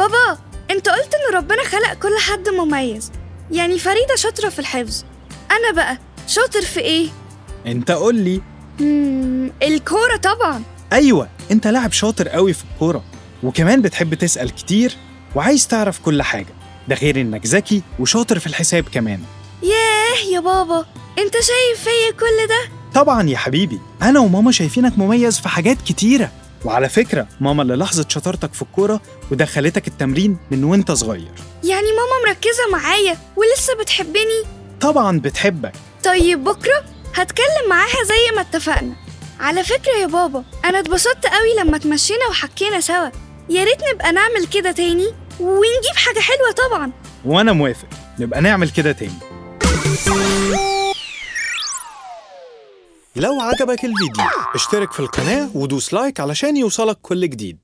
بابا، انت قلت ان ربنا خلق كل حد مميز، يعني فريدة شاطرة في الحفظ، انا بقى شاطر في ايه؟ انت قول لي. الكورة طبعا. ايوه، انت لاعب شاطر قوي في الكورة، وكمان بتحب تسأل كتير وعايز تعرف كل حاجة، ده غير انك ذكي وشاطر في الحساب كمان. ياه يا بابا، انت شايف فيا كل ده؟ طبعا يا حبيبي، انا وماما شايفينك مميز في حاجات كتيرة. وعلى فكرة ماما اللي لاحظت شطارتك في الكورة ودخلتك التمرين من وانت صغير. يعني ماما مركزة معايا ولسه بتحبني؟ طبعا بتحبك. طيب بكرة هتكلم معاها زي ما اتفقنا. على فكرة يا بابا، أنا اتبسطت قوي لما اتمشينا وحكينا سوا، يا ريت نبقى نعمل كده تاني ونجيب حاجة حلوة طبعا. وأنا موافق، نبقى نعمل كده تاني. لو عجبك الفيديو اشترك في القناة ودوس لايك علشان يوصلك كل جديد.